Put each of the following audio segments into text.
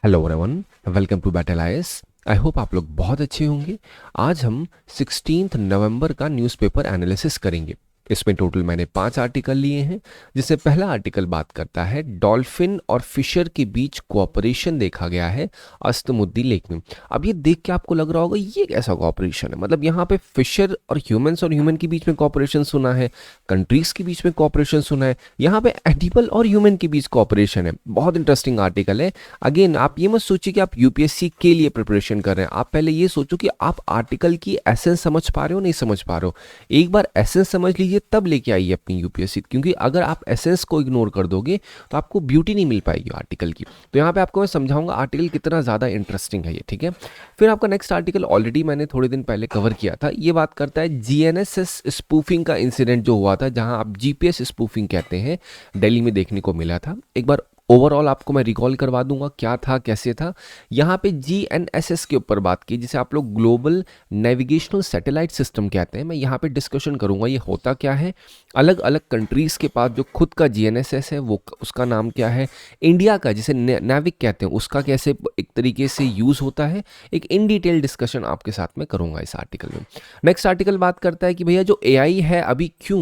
Hello everyone, welcome to Battle IAS. I hope आप लोग बहुत अच्छे होंगे। आज हम 16 नवंबर का न्यूज़पेपर एनालिसिस करेंगे। इसमें टोटल मैंने 5 आर्टिकल लिए हैं, जिससे पहला आर्टिकल बात करता है डॉल्फिन और फिशर के बीच कोऑपरेशन देखा गया है अस्तमुद्दी लेक में। अब ये देख के आपको लग रहा होगा ये कैसा कोऑपरेशन है, मतलब यहाँ पे फिशर और ह्यूमन के बीच में कोऑपरेशन सुना है, कंट्रीज के बीच में कोऑपरेशन सुना है, यहाँ पे एनिमल और ह्यूमन के बीच कोऑपरेशन है। बहुत इंटरेस्टिंग आर्टिकल है। अगेन आप ये मत सोचिए कि आप यूपीएससी के लिए प्रिपरेशन कर रहे हैं, आप पहले ये सोचो कि आप आर्टिकल की एसेंस समझ पा रहे हो नहीं समझ पा रहे हो। एक बार एसेंस समझ लीजिए तब लेके आइए अपनी यूपीएससी, क्योंकि अगर आप एसेंस को इग्नोर कर दोगे तो आपको ब्यूटी नहीं मिल पाएगी आर्टिकल की। तो यहाँ पे आपको मैं समझाऊंगा आर्टिकल कितना ज़्यादा इंटरेस्टिंग है ये, ठीक है। फिर आपका नेक्स्ट आर्टिकल ऑलरेडी मैंने थोड़े दिन पहले कवर किया था। ये बात करता है जीएनएसएस स्पूफिंग का इंसिडेंट जो हुआ था, जहां आप जीपीएस स्पूफिंग कहते हैं, दिल्ली में देखने को मिला था। एक बार ओवरऑल आपको मैं रिकॉल करवा दूंगा क्या था कैसे था। यहाँ पे जीएनएसएस के ऊपर बात की, जिसे आप लोग ग्लोबल नेविगेशनल सैटेलाइट सिस्टम कहते हैं। मैं यहाँ पे डिस्कशन करूंगा ये होता क्या है। अलग अलग कंट्रीज़ के पास जो खुद का जीएनएसएस है वो उसका नाम क्या है, इंडिया का जिसे नेविक कहते हैं उसका कैसे एक तरीके से यूज़ होता है। एक इन डिटेल डिस्कशन आपके साथ में करूंगा इस आर्टिकल में। नेक्स्ट आर्टिकल बात करता है कि भैया जो एआई है अभी क्यों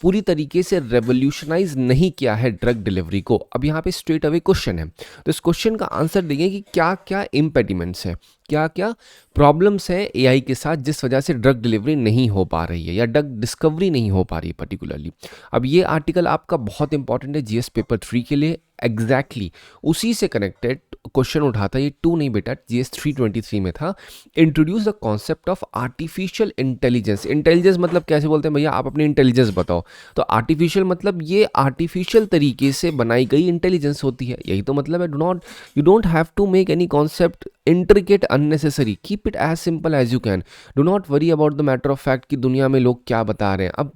पूरी तरीके से रेवोल्यूशनाइज नहीं किया है ड्रग डिलीवरी को। अब यहाँ पे स्ट्रेट अवे क्वेश्चन है, तो इस क्वेश्चन का आंसर देंगे कि क्या क्या इम्पेडिमेंट्स है, क्या क्या प्रॉब्लम्स हैं एआई के साथ जिस वजह से ड्रग डिलीवरी नहीं हो पा रही है या ड्रग डिस्कवरी नहीं हो पा रही है पर्टिकुलरली। अब ये आर्टिकल आपका बहुत इंपॉर्टेंट है जीएस पेपर 3 के लिए। एग्जैक्टली उसी से कनेक्टेड क्वेश्चन उठा था, ये 2 नहीं बेटा, जीएस 323 में था। Introduce the concept of artificial intelligence. Intelligence मतलब कैसे बोलते हैं भैया, आप अपनी इंटेलिजेंस बताओ। तो आर्टिफिशियल मतलब ये आर्टिफिशियल तरीके से बनाई गई इंटेलिजेंस होती है, यही तो मतलब है। You don't have to make any concept intricate unnecessary, keep it as simple as you can. Do not worry about the matter of fact कि दुनिया में लोग क्या बता रहे हैं। अब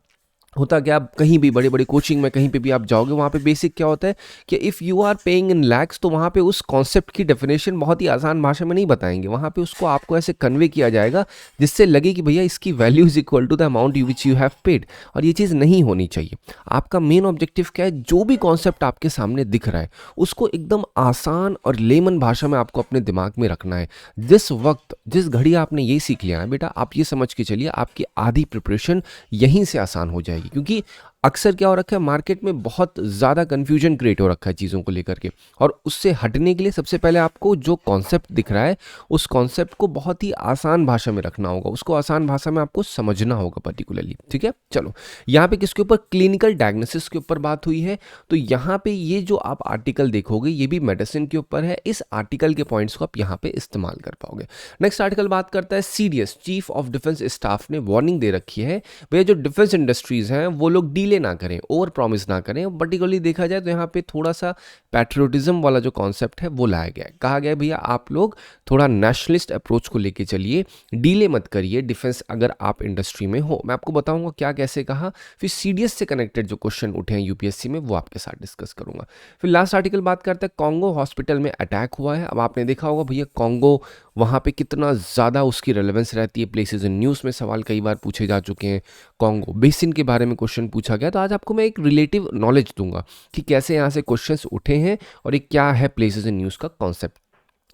होता क्या, आप कहीं भी बड़े बड़े कोचिंग में कहीं पे भी आप जाओगे, वहाँ पे बेसिक क्या होता है कि if you are paying in lakhs, तो वहाँ पे उस कॉन्सेप्ट की डेफिनेशन बहुत ही आसान भाषा में नहीं बताएंगे। वहाँ पे उसको आपको ऐसे कन्वे किया जाएगा जिससे लगे कि भैया इसकी value is equal to the amount which you have paid. और ये चीज़ नहीं होनी चाहिए। आपका मेन ऑब्जेक्टिव क्या है, जो भी कॉन्सेप्ट आपके सामने दिख रहा है उसको एकदम आसान और लेमन भाषा में आपको अपने दिमाग में रखना है। जिस वक्त जिस घड़ी आपने ये सीख लिया है बेटा, आप ये समझ के चलिए आपकी आधी प्रिपरेशन यहीं से आसान हो जाएगी। क्योंकि अक्सर क्या हो रखा है, मार्केट में बहुत ज़्यादा कन्फ्यूजन क्रिएट हो रखा है चीज़ों को लेकर के, और उससे हटने के लिए सबसे पहले आपको जो कॉन्सेप्ट दिख रहा है उस कॉन्सेप्ट को बहुत ही आसान भाषा में रखना होगा, उसको आसान भाषा में आपको समझना होगा पर्टिकुलरली, ठीक है। चलो, यहाँ पे किसके ऊपर, क्लिनिकल डायग्नोसिस के ऊपर बात हुई है। तो यहाँ पे ये जो आप आर्टिकल देखोगे ये भी मेडिसिन के ऊपर है। इस आर्टिकल के पॉइंट्स को आप यहाँ पे इस्तेमाल कर पाओगे। नेक्स्ट आर्टिकल बात करता है CDS, chief of defence staff ने वार्निंग दे रखी है भैया जो डिफेंस इंडस्ट्रीज हैं वो लोग डीले ना करें, ओवर प्रॉमिस ना करें। पर्टिकुलरली देखा जाए तो यहाँ पे थोड़ा सा पैट्रियोटिज्म वाला जो कॉन्सेप्ट है वो लाया गया है। कहा गया है भैया आप लोग थोड़ा नेशनलिस्ट अप्रोच को लेके चलिए, डीले मत करिए डिफेंस अगर आप इंडस्ट्री में हो। मैं आपको बताऊंगा क्या कैसे कहा। फिर सीडीएस से कनेक्टेड जो क्वेश्चन उठे हैं यूपीएससी में वो आपके साथ डिस्कस करूंगा। फिर लास्ट आर्टिकल बात करते हैं कॉन्गो हॉस्पिटल में अटैक हुआ है। अब आपने देखा होगा भैया कॉन्गो वहाँ पे कितना ज़्यादा उसकी रेलेवेंस रहती है। प्लेसेस इन न्यूज़ में सवाल कई बार पूछे जा चुके हैं, कॉन्गो बेसिन के बारे में क्वेश्चन पूछा गया। तो आज आपको मैं एक रिलेटिव नॉलेज दूंगा कि कैसे यहाँ से क्वेश्चंस उठे हैं और ये क्या है प्लेसेस इन न्यूज़ का कॉन्सेप्ट।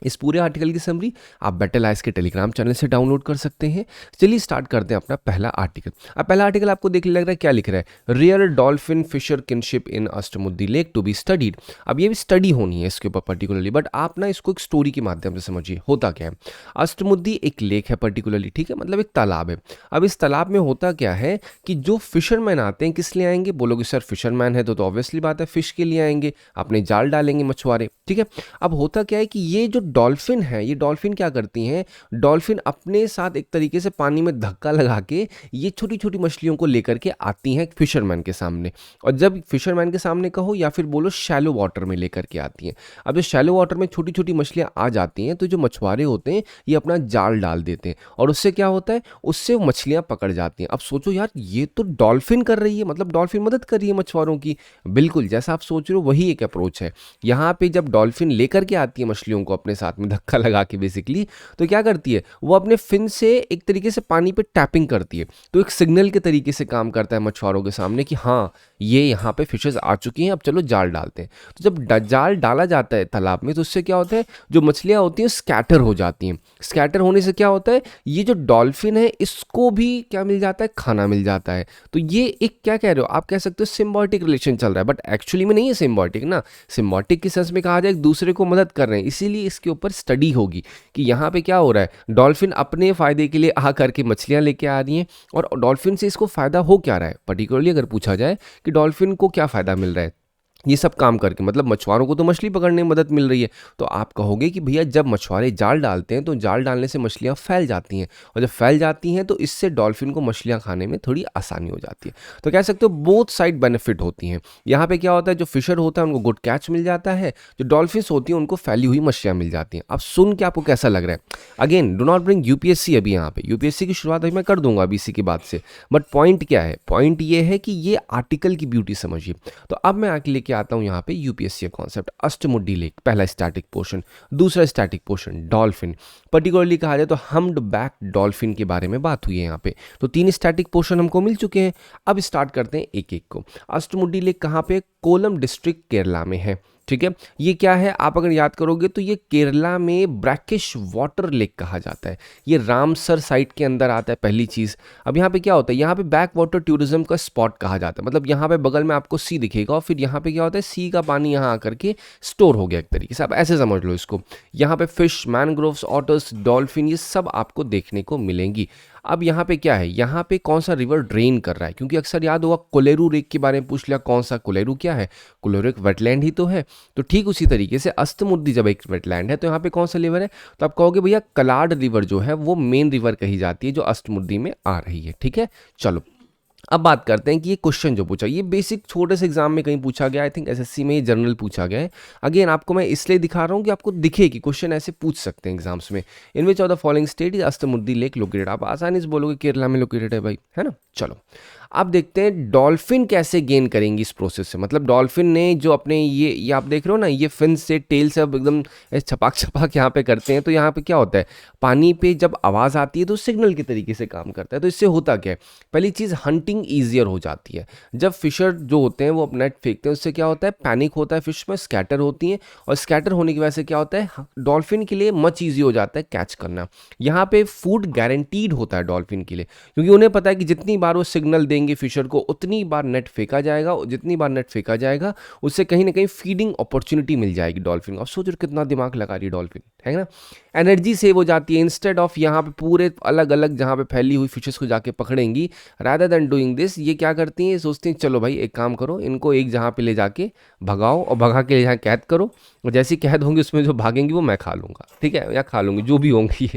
इस पूरे आर्टिकल की समरी आप बैटल आइस के टेलीग्राम चैनल से डाउनलोड कर सकते हैं। चलिए स्टार्ट करते हैं अपना पहला आर्टिकल। अब पहला आर्टिकल आपको देखने लग रहा है क्या लिख रहा है, real dolphin fisher kinship in Ashtamudi lake to be studied. अब ये भी स्टडी होनी है इसके ऊपर पर्टिकुलरली, बट आप ना इसको एक स्टोरी के माध्यम से समझिए। होता क्या है, अष्टमुद्दी एक लेक है पर्टिकुलरली, ठीक है, मतलब एक तालाब है। अब इस तालाब में होता क्या है कि जो फिशरमैन आते हैं किस लिए आएंगे, बोलोगे सर फिशरमैन है तो ऑब्वियसली बात है फिश के लिए आएंगे, अपने जाल डालेंगे मछुआरे, ठीक है। अब होता क्या है कि ये जो डॉल्फिन है, ये डॉल्फिन क्या करती हैं, डॉल्फिन अपने साथ एक तरीके से पानी में धक्का लगा के ये छोटी छोटी मछलियों को लेकर के आती हैं फिशरमैन के सामने। और जब फिशरमैन के सामने कहो या फिर बोलो शैलो वाटर में लेकर के आती हैं। अब जो शैलो वाटर में छोटी छोटी मछलियां आ जाती हैं तो जो मछुआरे होते हैं ये अपना जाल डाल देते हैं और उससे क्या होता है, उससे मछलियां पकड़ जाती हैं। अब सोचो यार ये तो डॉल्फिन कर रही है, मतलब डॉल्फिन मदद कर रही है मछुआरों की। बिल्कुल जैसा आप सोच रहे हो वही एक अप्रोच है। यहाँ पे जब डॉल्फिन लेकर के आती है मछलियों को अपने साथ में धक्का लगा के बेसिकली, तो क्या करती है वो अपने फिन से एक तरीके से पानी पे टैपिंग करती है, तो एक सिग्नल के तरीके से काम करता है मछुआरों के सामने कि हाँ ये यहाँ पे फिशेस आ चुकी हैं, अब चलो जाल डालते हैं। तो जब जाल डाला जाता है तालाब में तो उससे क्या होता है, जो मछलियाँ होती हैं स्कैटर हो जाती हैं। स्कैटर होने से क्या होता है, ये जो डॉल्फिन है इसको भी क्या मिल जाता है, खाना मिल जाता है। तो ये एक क्या कह रहे हो, आप कह सकते हो सिम्बायोटिक रिलेशन चल रहा है, बट एक्चुअली में नहीं है सिम्बायोटिक ना। सिम्बायोटिक के सेंस में कहा जाए एक दूसरे को मदद कर रहे हैं, इसीलिए इसके ऊपर स्टडी होगी कि यहाँ पे क्या हो रहा है। डॉल्फिन अपने फायदे के लिए आ करके मछलियाँ लेके आ रही हैं, और डॉल्फिन से इसको फायदा हो क्या रहा है, पर्टिकुलरली अगर पूछा जाए कि डॉल्फिन को क्या फ़ायदा मिल रहा है ये सब काम करके, मतलब मछुआरों को तो मछली पकड़ने में मदद मिल रही है। तो आप कहोगे कि भैया जब मछुआरे जाल डालते हैं तो जाल डालने से मछलियाँ फैल जाती हैं, और जब फैल जाती हैं तो इससे डॉल्फिन को मछलियाँ खाने में थोड़ी आसानी हो जाती है। तो कह सकते हो बोथ साइड बेनिफिट होती हैं। यहाँ पे क्या होता है, जो फिशर होता है उनको गुड कैच मिल जाता है, जो डॉल्फिन्स होती हैं उनको फैली हुई मछलियाँ मिल जाती हैं। अब सुन के आपको कैसा लग रहा है, again do not bring UPSC अभी यहाँ पे, यूपीएससी की शुरुआत अभी मैं कर दूंगा अभी इसी के बाद से, बट पॉइंट क्या है, पॉइंट ये है कि ये आर्टिकल की ब्यूटी समझिए। तो अब मैं आके लेके आता हूँ यहाँ पे यूपीएससी कॉन्सेप्ट, अष्टमुड्डी लेक पहला स्टैटिक पोर्शन, दूसरा स्टैटिक पोर्शन डॉल्फिन, पर्टिकुलरली कहा जाए तो हम्ड बैक डॉल्फिन के बारे में बात हुई है यहाँ पे। तो 3 स्टैटिक पोर्शन हमको मिल चुके हैं, अब स्टार्ट करते हैं एक एक को। अष्टमुड्डी लेक कहाँ पे, कोलम डिस्ट्रिक्ट केरला में है, ठीक है। ये क्या है, आप अगर याद करोगे तो ये केरला में ब्रैकिश वाटर लेक कहा जाता है, ये रामसर साइट के अंदर आता है पहली चीज़। अब यहाँ पे क्या होता है, यहाँ पे बैक वाटर टूरिज्म का स्पॉट कहा जाता है, मतलब यहाँ पे बगल में आपको सी दिखेगा और फिर यहाँ पे क्या होता है, सी का पानी यहाँ आकर के स्टोर हो गया एक तरीके से, आप ऐसे समझ लो इसको। यहाँ पे फिश, मैनग्रोव्स, ऑटर्स, डॉल्फिन ये सब आपको देखने को मिलेंगी। अब यहाँ पे क्या है, यहाँ पे कौन सा रिवर ड्रेन कर रहा है, क्योंकि अक्सर याद होगा कोलेरू लेक के बारे में पूछ लिया, कौन सा कोलेरू क्या है, कोलेरू एक वेटलैंड ही तो है। तो ठीक उसी तरीके से अष्टमुड्डी जब एक वेटलैंड है तो यहाँ पे कौन सा रिवर है, तो आप कहोगे भैया कलाड रिवर जो है वो मेन रिवर कही जाती है जो अष्टमुड्डी में आ रही है, ठीक है। चलो अब बात करते हैं कि ये क्वेश्चन जो पूछा, ये बेसिक छोटे से एग्जाम में कहीं पूछा गया, आई थिंक एसएससी में ही जनरल पूछा गया है। अगेन आपको मैं इसलिए दिखा रहा हूँ कि आपको दिखे कि क्वेश्चन ऐसे पूछ सकते हैं एग्जाम्स में। In which of the following state is Ashtamudi lake located, आप आसानी से बोलोगे केरला में लोकेटेड है भाई, है ना। चलो अब देखते हैं डॉल्फिन कैसे गेन करेंगी इस प्रोसेस से, मतलब डॉल्फिन ने जो अपने ये आप देख रहे हो ना, ये फिन से टेल से अब एकदम छपाक छपाक यहाँ पे करते हैं। तो यहाँ पे क्या होता है, पानी पे जब आवाज़ आती है तो सिग्नल के तरीके से काम करता है। तो इससे होता क्या है, पहली चीज़ हंटिंग ईजियर हो जाती है। जब फिशर जो होते हैं वो नेट फेंकते हैं उससे क्या होता है, पैनिक होता है फिश में, स्कैटर होती हैं, और स्कैटर होने की वजह से क्या होता है, डॉल्फिन के लिए मच ईजी हो जाता है कैच करना। यहाँ पे फूड गारंटीड होता है डॉल्फिन के लिए, क्योंकि उन्हें पता है कि जितनी बार वो सिग्नल देंगे फिशर को उतनी बार नेट फेंका जाएगा, और जितनी बार नेट फेंका जाएगा उससे कहीं ना कहीं फीडिंग अपॉर्चुनिटी मिल जाएगी डॉल्फिन को। अब सोचो कितना दिमाग लगा रही है डॉल्फिन, है ना। एनर्जी सेव हो जाती है, इंस्टेड ऑफ यहाँ पे पूरे अलग अलग जहाँ पे फैली हुई फिशेस को जाके पकड़ेंगी, रादर देन डूइंग दिस ये क्या करती हैं, सोचती हैं चलो भाई एक काम करो, इनको एक जहाँ पे ले जाके भगाओ और भगा के यहाँ कैद करो, और जैसी कैद होंगी उसमें जो भागेंगी वो मैं खा लूँगा, ठीक है, या खा लूँगी जो भी होंगी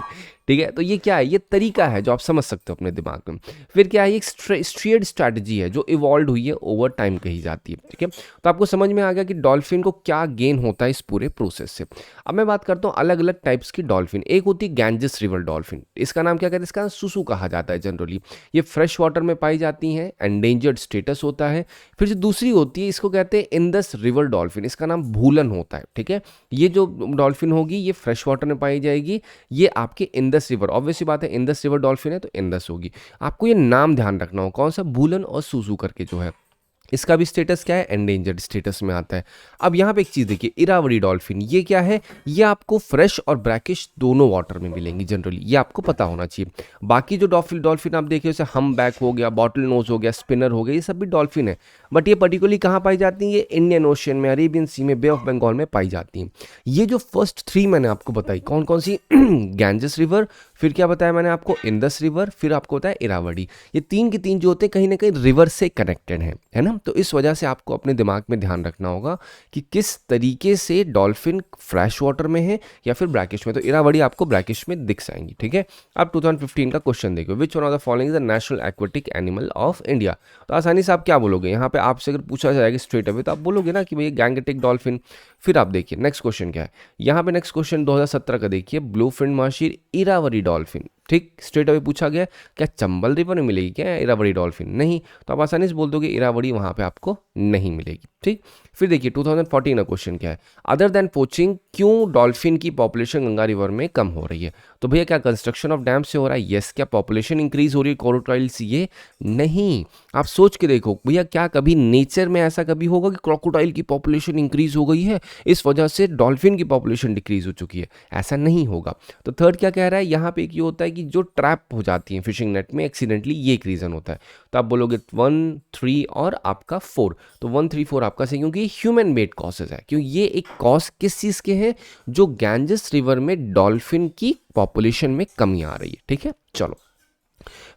ठीक है। तो ये क्या है, ये तरीका है जो आप समझ सकते हो अपने दिमाग में। फिर क्या है, एक स्ट्रेड स्ट्रैटेजी है जो इवॉल्व हुई है ओवर टाइम कही जाती है, ठीक है। तो आपको समझ में आ गया कि डॉल्फिन को क्या गेन होता है इस पूरे प्रोसेस से। अब मैं बात करता हूँ अलग अलग टाइप्स की डॉल्फिन। एक होती है गैंजेस रिवर डॉल्फिन, इसका नाम क्या कहते हैं, इसका नाम सुसु कहा जाता है जनरली। ये फ्रेश वाटर में पाई जाती हैं, एंडेंजर्ड स्टेटस होता है। फिर जो दूसरी होती है इसको कहते हैं इंदस रिवर डॉल्फिन, इसका नाम भूलन होता है, ठीक है। ये जो डॉल्फिन होगी ये फ्रेश वाटर में पाई जाएगी, ये आपके इंदस रिवर, ऑब्वियसली बात है इंदस रिवर डॉल्फिन है तो इंदस होगी। आपको ये नाम ध्यान रखना हो कौन सा, भूलन और सुसु करके जो है, इसका भी स्टेटस क्या है, एंडेंजर्ड स्टेटस में आता है। अब यहाँ पे एक चीज़ देखिए, इरावदी डॉल्फिन, ये क्या है, ये आपको फ्रेश और ब्रैकिश दोनों वाटर में मिलेंगी जनरली, ये आपको पता होना चाहिए। बाकी जो डॉल्फिन आप देखिए जैसे हम बैक हो गया, बॉटल नोज हो गया, स्पिनर हो गया, ये सब भी डॉल्फिन है, बट ये पर्टिकुलरली कहाँ पाई जाती हैं, ये इंडियन ओशियन में, अरेबियन सी में, बे ऑफ बंगाल में पाई जाती हैं। ये जो फर्स्ट 3 मैंने आपको बताई कौन कौन सी गैंजेस रिवर, फिर क्या बताया मैंने आपको, इंदस रिवर, फिर आपको बताया इरावदी, ये 3 के 3 जो होते हैं कहीं ना कहीं रिवर से कनेक्टेड हैं, है ना। तो इस वजह से आपको अपने दिमाग में ध्यान रखना होगा कि किस तरीके से डॉल्फिन फ्रेश वाटर में है या फिर ब्रैकिश में। तो इरावदी आपको ब्रैकिश में दिख जाएंगी, ठीक है। अब 2015 का क्वेश्चन देखो, which one of the following is the national aquatic animal of India. तो आसानी से आप क्या बोलोगे, यहाँ पे आपसे अगर पूछा जाएगा स्ट्रेट अवे तो आप बोलोगे ना कि भैया गैंगेटिक डॉल्फिन। फिर आप देखिए नेक्स्ट क्वेश्चन क्या है, यहाँ पे नेक्स्ट क्वेश्चन 2017 का देखिए, ब्लू फिन मार्शिर इरावदी डॉल्फिन, ठीक, स्ट्रेट अवे पूछा गया क्या चंबल रिवर में मिलेगी क्या इरावदी डॉल्फिन, नहीं, तो आप आसानी से बोल दोगे इरावदी वहाँ यहाँ पे आपको नहीं मिलेगी। ठीक, फिर देखिए 2014 का क्वेश्चन क्या है, अदर देन पोचिंग क्यों डॉल्फिन की पॉपुलेशन गंगा रिवर में कम हो रही है? तो भैया क्या कंस्ट्रक्शन ऑफ डैम से हो रहा है? यस। क्या पॉपुलेशन इंक्रीज हो रही है क्रोकोडाइल से? ये नहीं। आप सोच के देखो भैया, क्या कभी नेचर में ऐसा कभी होगा कि क्रोकोडाइल की पॉपुलेशन इंक्रीज हो गई है इस वजह से डॉल्फिन की पॉपुलेशन डिक्रीज हो चुकी है? ऐसा नहीं होगा। तो थर्ड क्या कह रहा है, यहाँ पे एक ये होता है कि जो ट्रैप हो जाती है फिशिंग नेट में एक्सीडेंटली, ये एक रीजन होता है। तो आप बोलोगे 1, 3 और आपका 4। तो 1, 3, 4 आपका सही, क्योंकि ह्यूमन मेड कॉजेज है। क्यों? ये एक कॉज किस चीज के हैं? जो गैंजेस रिवर में डॉल्फिन की पॉपुलेशन में कमी आ रही है। ठीक है, चलो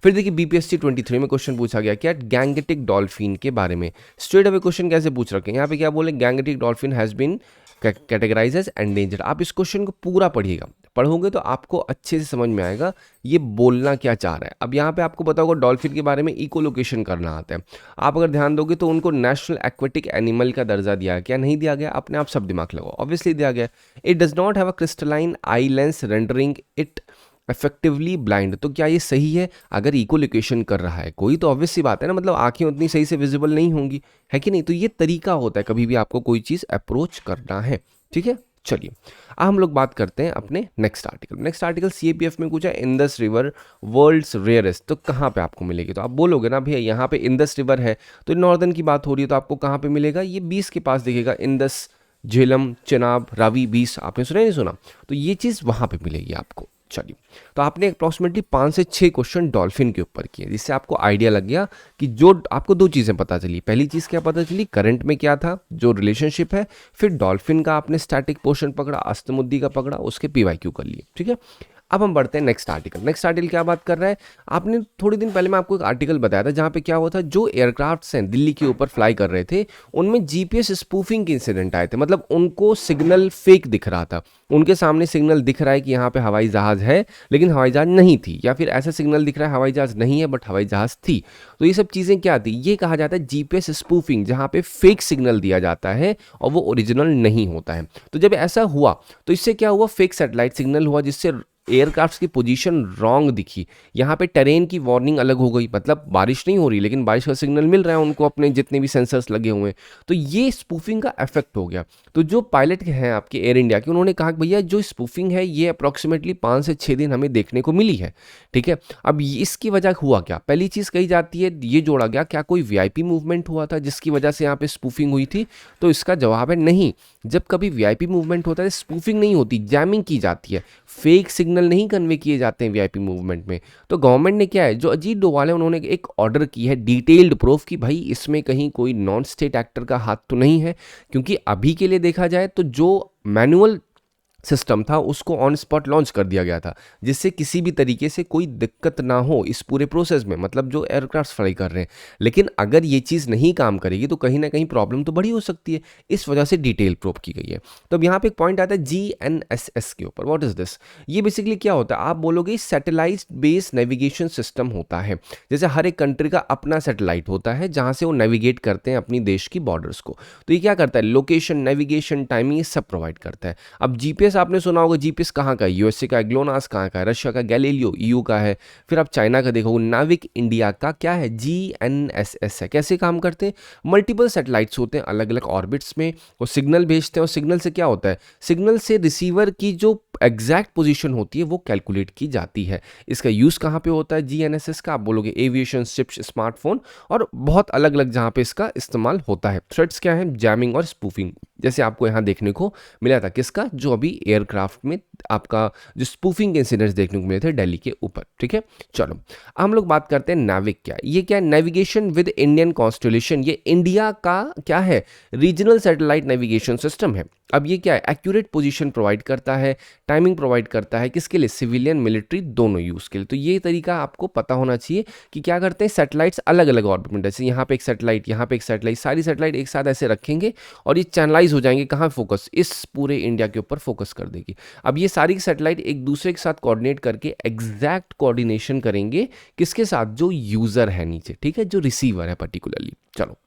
फिर देखिए बीपीएससी 23 में क्वेश्चन पूछा गया क्या, गैंगेटिक डॉल्फिन के बारे में। स्ट्रेट अवे क्वेश्चन कैसे पूछ रखे हैं यहाँ पे, क्या बोले, Gangetic dolphin has been categorize as endangered. आप इस क्वेश्चन को पूरा पढ़िएगा, पढ़ोगे तो आपको अच्छे से समझ में आएगा ये बोलना क्या चाह रहा है। अब यहाँ पे आपको पता होगा डॉल्फिन के बारे में इकोलोकेशन करना आता है। आप अगर ध्यान दोगे तो उनको नेशनल एक्वेटिक एनिमल का दर्जा दिया है, क्या नहीं दिया गया? अपने आप सब दिमाग लगाओ, ऑब्वियसली दिया गया। It does not have a crystalline eye lens rendering it effectively blind. तो क्या ये सही है? अगर इकोलोकेशन कर रहा है कोई तो ऑब्वियस सी बात है ना, मतलब आंखें उतनी सही से विजिबल नहीं होंगी, है कि नहीं? तो ये तरीका होता है कभी भी आपको कोई चीज़ अप्रोच करना है। ठीक है, चलिए अब हम लोग बात करते हैं अपने next article. Next article CAPF में पूछा इंदस रिवर वर्ल्ड्स रेयरेस्ट, तो कहाँ पे आपको मिलेगी? तो आप बोलोगे ना भैया यहाँ पे इंदस रिवर है, तो नॉर्दर्न की बात हो रही है, तो आपको कहाँ पे मिलेगा? ये 20 के पास दिखेगा, इंदस, झेलम, चेनाब, रावी 20। आपने सुना नहीं सुना? तो ये चीज़ वहाँ पे मिलेगी आपको। चलिए, तो आपने अप्रॉक्सीमेटली 5 से 6 क्वेश्चन डॉल्फिन के ऊपर किए, जिससे आपको आइडिया लग गया कि जो आपको दो चीज़ें पता चली। पहली चीज़ क्या पता चली, करंट में क्या था, जो रिलेशनशिप है। फिर डॉल्फिन का आपने स्टैटिक पोर्शन पकड़ा, अस्तमुद्दी का पकड़ा, उसके पीवाईक्यू कर लिए। ठीक है, अब हम बढ़ते हैं नेक्स्ट आर्टिकल। नेक्स्ट आर्टिकल क्या बात कर रहा है, आपने थोड़ी दिन पहले मैं आपको एक आर्टिकल बताया था जहाँ पे क्या हुआ था, जो एयरक्राफ्ट्स हैं दिल्ली के ऊपर फ्लाई कर रहे थे उनमें जीपीएस स्पूफिंग के इंसिडेंट आए थे। मतलब उनको सिग्नल फेक दिख रहा था, उनके सामने सिग्नल दिख रहा है कि यहाँ पे हवाई जहाज़ है लेकिन हवाई जहाज़ नहीं थी, या फिर ऐसा सिग्नल दिख रहा है हवाई जहाज़ नहीं है बट हवाई जहाज़ थी। तो ये सब चीज़ें क्या थी, ये कहा जाता है जीपीएस स्पूफिंग, जहाँ पे फेक सिग्नल दिया जाता है और वो ओरिजिनल नहीं होता है। तो जब ऐसा हुआ तो इससे क्या हुआ, फेक सैटेलाइट सिग्नल हुआ, जिससे एयरक्राफ्ट की पोजीशन रॉन्ग दिखी। यहाँ पे टेरेन की वार्निंग अलग हो गई, मतलब बारिश नहीं हो रही लेकिन बारिश का सिग्नल मिल रहा है उनको अपने जितने भी सेंसर्स लगे हुए हैं। तो ये स्पूफिंग का इफेक्ट हो गया। तो जो पायलट हैं आपके एयर इंडिया के, उन्होंने कहा कि भैया जो स्पूफिंग है ये अप्रॉक्सीमेटली 5 से 6 दिन हमें देखने को मिली है। ठीक है, अब इसकी वजह हुआ क्या, पहली चीज़ कही जाती है ये जोड़ा गया, क्या कोई वीआईपी मूवमेंट हुआ था जिसकी वजह से यहाँ पे स्पूफिंग हुई थी? तो इसका जवाब है नहीं। जब कभी वीआईपी मूवमेंट होता है स्पूफिंग नहीं होती, जैमिंग की जाती है, फेक सिग्नल नहीं कन्वे किए जाते हैं वीआईपी मूवमेंट में। तो गवर्नमेंट ने क्या है, जो अजीत डोभाल है उन्होंने एक ऑर्डर की है डिटेल्ड प्रूफ कि भाई इसमें कहीं कोई नॉन स्टेट एक्टर का हाथ तो नहीं है। क्योंकि अभी के लिए देखा जाए तो जो मैनुअल सिस्टम था उसको ऑन स्पॉट लॉन्च कर दिया गया था, जिससे किसी भी तरीके से कोई दिक्कत ना हो इस पूरे प्रोसेस में, मतलब जो एयरक्राफ्ट फ्लाई कर रहे हैं। लेकिन अगर ये चीज़ नहीं काम करेगी तो कहीं ना कहीं प्रॉब्लम तो बड़ी हो सकती है, इस वजह से डिटेल प्रूफ की गई है। तो अब यहाँ पे एक पॉइंट आता है GNSS के ऊपर। What is this? ये बेसिकली क्या होता है, आप बोलोगे सैटेलाइट बेस्ड नेविगेशन सिस्टम होता है। जैसे हर एक कंट्री का अपना सैटेलाइट होता है जहाँ से वो नेविगेट करते हैं अपनी देश की बॉर्डर्स को। तो ये क्या करता है, लोकेशन, नेविगेशन, टाइमिंग, ये सब प्रोवाइड करता है। अब जीपीएस आपने सुना होगा, जीपीएस कहाँ का है, यूएसए का है, ग्लोनास कहाँ का है, रशिया का गैलीलियो ईयू का है। फिर आप चाइना का देखोगे, नाविक इंडिया का क्या है, GNSS है। कैसे काम करते हैं, मल्टीपल सैटेलाइट्स होते हैं अलग अलग ऑर्बिट्स में, वो सिग्नल भेजते हैं और सिग्नल से क्या होता है, सिग्नल से रिसीवर की जो एग्जैक्ट पोजीशन होती है वो कैलकुलेट की जाती है। इसका यूज़ कहाँ पे होता है GNSS का, आप बोलोगे एविएशन, शिप्स, स्मार्टफोन और बहुत अलग अलग जहाँ पे इसका इस्तेमाल होता है। थ्रेट्स क्या है, जैमिंग और स्पूफिंग, जैसे आपको यहाँ देखने को मिला था किसका, जो अभी एयरक्राफ्ट में आपका जो स्पूफिंग इंसिडेंट्स देखने को मिले थे दिल्ली के ऊपर। ठीक है, चलो हम लोग बात करते हैं नाविक क्या है। ये क्या है, नेविगेशन विद इंडियन कॉन्स्टेलेशन। ये इंडिया का क्या है, रीजनल सैटेलाइट नेविगेशन सिस्टम है। अब ये क्या है, एक्यूरेट पोजीशन प्रोवाइड करता है, टाइमिंग प्रोवाइड करता है, किसके लिए, सिविलियन मिलिट्री दोनों यूज़ के लिए। तो ये तरीका आपको पता होना चाहिए कि क्या करते हैं, सैटेलाइट्स अलग अलग ऑर्बिट में, जैसे यहाँ पे एक सैटेलाइट, यहाँ पे एक सैटेलाइट, सारी सैटेलाइट एक साथ ऐसे रखेंगे और ये चैनलाइज हो जाएंगे, कहाँ फोकस, इस पूरे इंडिया के ऊपर फोकस कर देगी। अब ये सारी सैटेलाइट एक दूसरे के साथ कोऑर्डिनेट करके एग्जैक्ट कोऑर्डिनेशन करेंगे किसके साथ, जो यूज़र है नीचे, ठीक है, जो रिसीवर है पर्टिकुलरली। चलो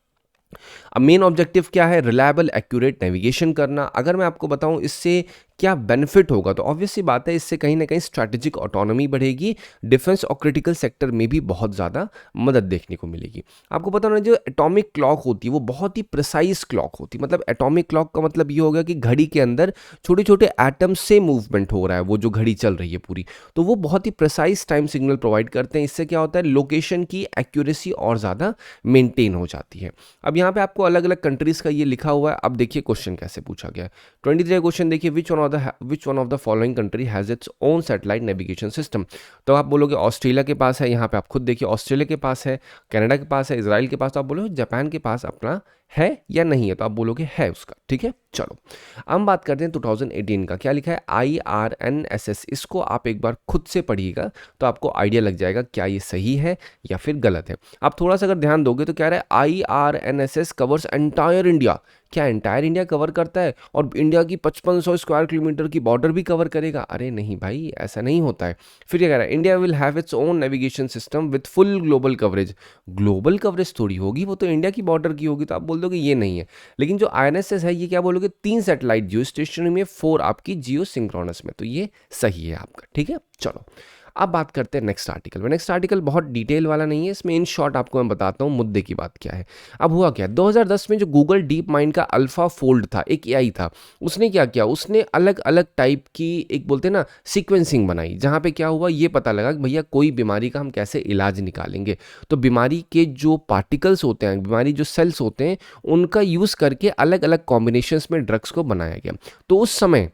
अब मेन ऑब्जेक्टिव क्या है, रिलायबल एक्यूरेट नेविगेशन करना। अगर मैं आपको बताऊं इससे क्या बेनिफिट होगा, तो ऑब्वियस सी बात है इससे कहीं ना कहीं स्ट्रैटेजिक ऑटोनॉमी बढ़ेगी, डिफेंस और क्रिटिकल सेक्टर में भी बहुत ज़्यादा मदद देखने को मिलेगी। आपको पता होना जो एटॉमिक क्लॉक होती है वो बहुत ही प्रिसाइज क्लॉक होती है, मतलब एटॉमिक क्लॉक का मतलब ये हो गया कि घड़ी के अंदर छोटे छोटे एटम्स से मूवमेंट हो रहा है, वो जो घड़ी चल रही है पूरी, तो वो बहुत ही प्रिसाइज टाइम सिग्नल प्रोवाइड करते हैं। इससे क्या होता है, लोकेशन की एक्यूरेसी और ज़्यादा मेंटेन हो जाती है। अब यहाँ पे आपको अलग अलग कंट्रीज का ये लिखा हुआ है। अब देखिए क्वेश्चन कैसे पूछा गया है। 23 क्वेश्चन देखिए, which one of the following country has its own satellite navigation system. तो आप बोलोगे ऑस्ट्रेलिया के पास है, यहाँ पे आप खुद देखिए ऑस्ट्रेलिया के पास है, कनाडा के पास है, इजराइल के पास, तो आप बोलोगे जापान के पास अपना है या नहीं है, तो आप बोलोगे है उसका। ठीक है, चलो हम बात करते हैं 2018 का। क्या लिखा है, IRNSS। इसको आप एक बार खुद से पढ़िएगा तो आपको आइडिया लग जाएगा क्या ये सही है या फिर गलत है। आप थोड़ा सा अगर ध्यान दोगे तो क्या रहा है, IRNSS कवर्स एंटायर इंडिया। क्या एंटायर इंडिया कवर करता है और इंडिया की 5500 स्क्वायर किलोमीटर की बॉर्डर भी कवर करेगा? अरे नहीं भाई, ऐसा नहीं होता है। फिर क्या कह रहा है, India will have its own navigation system with full global coverage. Global coverage थोड़ी होगी, वो तो इंडिया की बॉर्डर की होगी, तो आप बोल दोगे ये नहीं है। लेकिन जो INSS है ये क्या बोलोगे, 3 सैटेलाइट जियो स्टेशनरी में, 4 आपकी जियो सिंक्रोनस में, तो ये सही है आपका। ठीक है, चलो अब बात करते हैं नेक्स्ट आर्टिकल में। नेक्स्ट आर्टिकल बहुत डिटेल वाला नहीं है, इसमें इन शॉर्ट आपको मैं बताता हूँ मुद्दे की बात क्या है। अब हुआ क्या, 2010 में जो गूगल डीप माइंड का अल्फा फोल्ड था, एक AI था, उसने क्या किया, उसने अलग अलग टाइप की एक बोलते हैं ना सीक्वेंसिंग बनाई, जहाँ पे क्या हुआ ये पता लगा कि भैया कोई बीमारी का हम कैसे इलाज निकालेंगे। तो बीमारी के जो पार्टिकल्स होते हैं, बीमारी जो सेल्स होते हैं, उनका यूज़ करके अलग अलग कॉम्बिनेशंस में ड्रग्स को बनाया गया। तो उस समय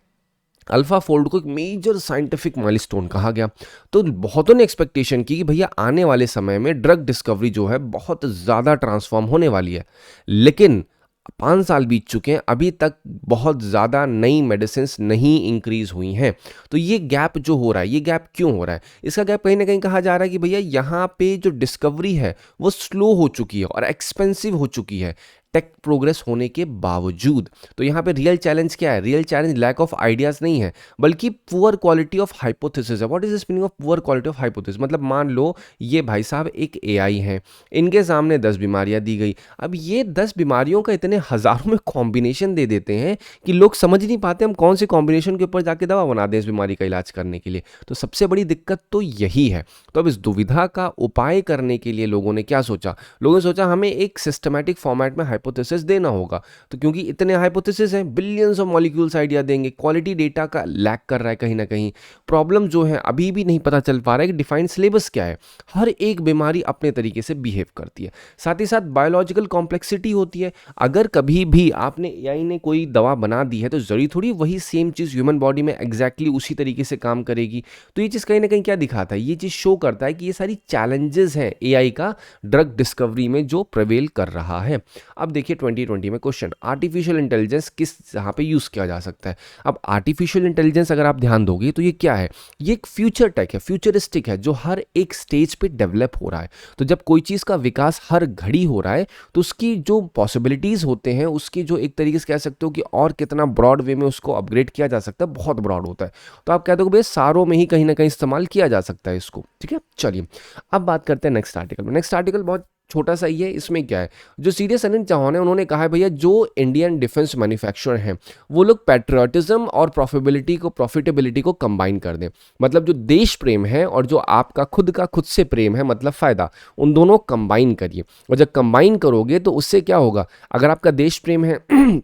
अल्फा फोल्ड को एक मेजर साइंटिफिक माइलस्टोन कहा गया। तो बहुतों ने एक्सपेक्टेशन की कि भैया आने वाले समय में ड्रग डिस्कवरी जो है बहुत ज़्यादा ट्रांसफॉर्म होने वाली है। लेकिन 5 साल बीत चुके हैं, अभी तक बहुत ज़्यादा नई मेडिसिन्स नहीं इंक्रीज हुई हैं। तो ये गैप जो हो रहा है, ये गैप क्यों हो रहा है? इसका गैप कहीं ना कहीं कहा जा रहा है कि भैया यहाँ पे जो डिस्कवरी है वो स्लो हो चुकी है और एक्सपेंसिव हो चुकी है टेक प्रोग्रेस होने के बावजूद। तो यहाँ पे रियल चैलेंज क्या है? Real challenge lack of ideas नहीं है, बल्कि पुअर क्वालिटी ऑफ हाइपोथेसिस है। What is this meaning of poor quality of hypothesis? मतलब मान लो ये भाई साहब एक AI हैं, इनके सामने 10 बीमारियां दी गई। अब ये 10 बीमारियों का इतने हजारों में कॉम्बिनेशन दे देते हैं कि लोग समझ नहीं पाते हम कौन से कॉम्बिनेशन के ऊपर जाके दवा बना दें इस बीमारी का इलाज करने के लिए। तो सबसे बड़ी दिक्कत तो यही है। तो अब इस दुविधा का उपाय करने के लिए लोगों ने क्या सोचा? लोगों ने सोचा हमें एक सिस्टमैटिक फॉर्मेट में हाइपोथेसिस देना होगा। तो क्योंकि इतने हाइपोथेसिस हैं, बिलियंस ऑफ मॉलिक्यूल्स आइडिया देंगे, क्वालिटी डेटा का लैक कर रहा है कहीं ना कहीं। प्रॉब्लम जो है अभी भी नहीं पता चल पा रहा है कि डिफाइंड सिलेबस क्या है। हर एक बीमारी अपने तरीके से बिहेव करती है, साथ ही साथ बायोलॉजिकल कॉम्प्लेक्सिटी होती है। अगर कभी भी आपने AI ने कोई दवा बना दी है तो जरूरी थोड़ी वही सेम चीज़ ह्यूमन बॉडी में एग्जैक्टली उसी तरीके से काम करेगी। तो ये चीज़ कहीं ना कहीं क्या दिखाता है, ये चीज़ शो करता है कि ये सारी चैलेंजेस हैं AI का ड्रग डिस्कवरी में जो प्रिवेल कर रहा है। अब देखिए 2020 में क्वेश्चन, आर्टिफिशियल इंटेलिजेंस किस जहाँ पे यूज़ किया जा सकता है। अब आर्टिफिशियल इंटेलिजेंस अगर आप ध्यान दोगे तो ये क्या है, ये एक फ्यूचर टेक है, फ्यूचरिस्टिक है, जो हर एक स्टेज पे डेवलप हो रहा है। तो जब कोई चीज़ का विकास हर घड़ी हो रहा है तो उसकी जो पॉसिबिलिटीज़ होते हैं, उसकी जो एक तरीके से कह सकते हो कि और कितना ब्रॉड वे में उसको अपग्रेड किया जा सकता है, बहुत ब्रॉड होता है। तो आप कहते हो भाई सारों में ही कहीं ना कहीं इस्तेमाल किया जा सकता है इसको। ठीक है, चलिए अब बात करते हैं नेक्स्ट आर्टिकल में। नेक्स्ट आर्टिकल बहुत छोटा सा ही है। इसमें क्या है, जो सीरियस अनिल चौहान है उन्होंने कहा है भैया जो इंडियन डिफेंस मैन्युफैक्चरर हैं वो लोग पैट्रियटिज्म और प्रॉफिटेबिलिटी को कंबाइन कर दें। मतलब जो देश प्रेम है और जो आपका खुद का खुद से प्रेम है, मतलब फ़ायदा, उन दोनों कंबाइन करिए। और जब कंबाइन करोगे तो उससे क्या होगा, अगर आपका देश प्रेम है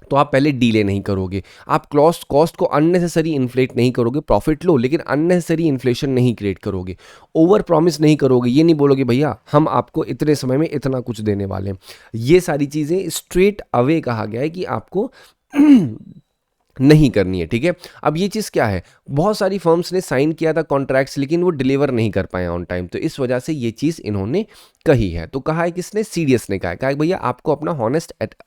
तो आप पहले डीले नहीं करोगे, आप कॉस्ट को अननेसेसरी इन्फ्लेट नहीं करोगे, प्रॉफिट लो लेकिन अननेसेसरी इन्फ्लेशन नहीं क्रिएट करोगे, ओवर प्रॉमिस नहीं करोगे, ये नहीं बोलोगे भैया हम आपको इतने समय में इतना कुछ देने वाले हैं। ये सारी चीज़ें स्ट्रेट अवे कहा गया है कि आपको नहीं करनी है। ठीक है, अब ये चीज़ क्या है, बहुत सारी फर्म्स ने साइन किया था कॉन्ट्रैक्ट्स लेकिन वो डिलीवर नहीं कर पाए ऑन टाइम, तो इस वजह से ये चीज़ इन्होंने कही है। तो कहा है किसने, CDS ने कहा है भैया आपको अपना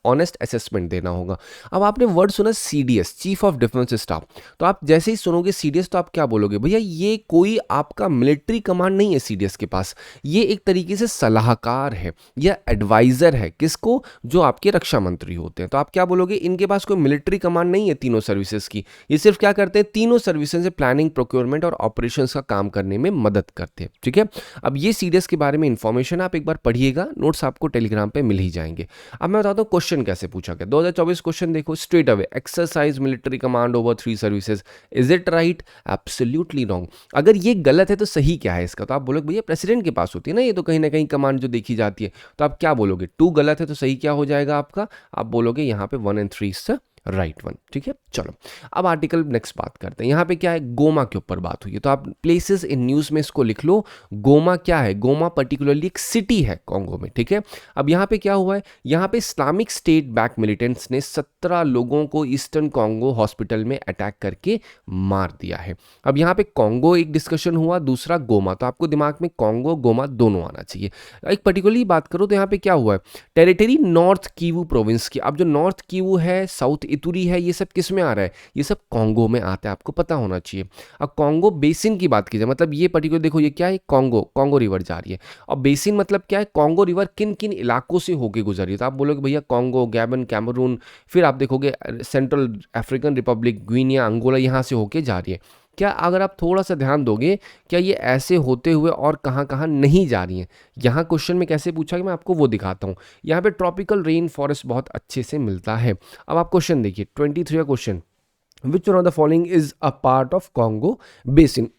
ऑनेस्ट असेसमेंट देना होगा। अब आपने वर्ड सुना CDS, chief of defence staff, तो आप जैसे ही सुनोगे CDS तो आप क्या बोलोगे, भैया ये कोई आपका मिलिट्री कमांड नहीं है CDS के पास, ये एक तरीके से सलाहकार है या एडवाइजर है। किसको, जो आपके रक्षा मंत्री होते हैं। तो आप क्या बोलोगे, इनके पास कोई मिलिट्री कमांड नहीं है तीनों तीनों सर्विसेज की। ये सिर्फ क्या करते हैं, तीनों सर्विसेज से प्लानिंग, प्रोक्योरमेंट और ऑपरेशंस का काम करने में मदद करते हैं। ठीक है, अब ये सीडीएस के बारे में इंफॉर्मेशन आप एक बार पढ़िएगा, नोट्स आपको टेलीग्राम पे मिल ही जाएंगे। अब मैं बताता हूँ क्वेश्चन कैसे पूछा गया। 2024 क्वेश्चन देखो, straight away exercise military command over 3 services, is it right? Absolutely wrong. अगर ये गलत है तो सही क्या है इसका? तो आप बोलोगे भैया प्रेसिडेंट के पास होती है ना ये, तो कहीं ना कहीं कमांड जो देखी जाती है। तो आप क्या बोलोगे, 2 गलत है तो सही क्या हो जाएगा आपका? आप बोलोगे यहाँ पे 1 and 3 से राइट वन। ठीक है, चलो अब आर्टिकल नेक्स्ट बात करते हैं। यहाँ पे क्या है, गोमा के ऊपर बात हुई है, तो आप प्लेसेस इन न्यूज़ में इसको लिख लो। गोमा क्या है? गोमा पर्टिकुलरली एक सिटी है कॉन्गो में। ठीक है, अब यहाँ पे क्या हुआ है, यहाँ पे इस्लामिक स्टेट बैक मिलिटेंट्स ने 17 लोगों को ईस्टर्न कॉन्गो हॉस्पिटल में अटैक करके मार दिया है। अब यहाँ पे कॉन्गो एक डिस्कशन हुआ, दूसरा गोमा, तो आपको दिमाग में कॉन्गो गोमा दोनों आना चाहिए। एक पर्टिकुलरली बात करो तो यहाँ पे क्या हुआ है, टेरिटरी नॉर्थ कीवू प्रोविंस की। अब जो नॉर्थ कीवू है, साउथ इतुरी है, ये सब किस में आ रहा है? ये सब कॉन्गो में आता है, आपको पता होना चाहिए। अब कॉन्गो बेसिन की बात की जाए, मतलब ये पर्टिकुलर देखो ये क्या है, कॉन्गो रिवर जा रही है। और बेसिन मतलब क्या है, कॉन्गो रिवर किन किन इलाकों से होके गुजर रही है। तो आप बोलोगे भैया कॉन्गो, गैबन, कैमरून, फिर आप देखोगे सेंट्रल अफ्रीकन रिपब्लिक, ग्वीनिया, अंगोला, यहाँ से होके जा रही है। क्या अगर आप थोड़ा सा ध्यान दोगे, क्या ये ऐसे होते हुए और कहाँ कहाँ नहीं जा रही हैं? यहाँ क्वेश्चन में कैसे पूछा कि मैं आपको वो दिखाता हूँ। यहाँ पे ट्रॉपिकल रेन फॉरेस्ट बहुत अच्छे से मिलता है। अब आप क्वेश्चन देखिए, 23 का question, which one of the following is a part of Congo basin.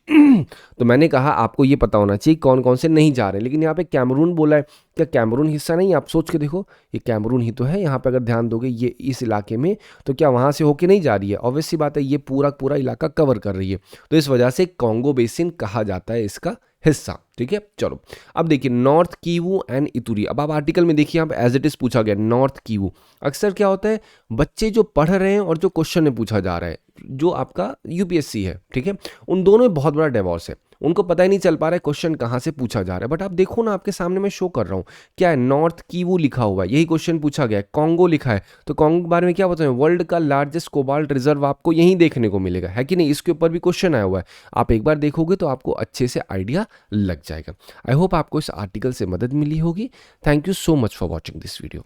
तो मैंने कहा आपको ये पता होना चाहिए कौन कौन से नहीं जा रहे, लेकिन यहाँ पे कैमरून बोला है, क्या कैमरून हिस्सा नहीं? आप सोच के देखो, ये कैमरून ही तो है। यहाँ पे अगर ध्यान दोगे ये इस इलाके में, तो क्या वहाँ से होके नहीं जा रही है? ऑब्वियस सी बात है, ये पूरा पूरा इलाका कवर कर रही है, तो इस वजह से कॉन्गो बेसिन कहा जाता है इसका हिस्सा। ठीक है, चलो अब देखिए नॉर्थ कीवू एंड इतुरी। अब आप आर्टिकल में देखिए, आप एज इट इज पूछा गया नॉर्थ कीवू। अक्सर क्या होता है, बच्चे जो पढ़ रहे हैं और जो क्वेश्चन में पूछा जा रहा है, जो आपका यूपीएससी है, ठीक है, उन दोनों में बहुत बड़ा डिवोर्स है। उनको पता ही नहीं चल पा रहा है क्वेश्चन कहाँ से पूछा जा रहा है। बट आप देखो ना, आपके सामने मैं शो कर रहा हूँ, क्या है, नॉर्थ कीवू लिखा हुआ है, यही क्वेश्चन पूछा गया है। कॉन्गो लिखा है, तो कॉन्गो के बारे में क्या बताएं, वर्ल्ड का लार्जेस्ट कोबाल्ट रिजर्व आपको यहीं देखने को मिलेगा, है कि नहीं? इसके ऊपर भी क्वेश्चन आया हुआ है, आप एक बार देखोगे तो आपको अच्छे से आइडिया लग जाएगा। आई होप आपको इस आर्टिकल से मदद मिली होगी। Thank you so much for watching this video.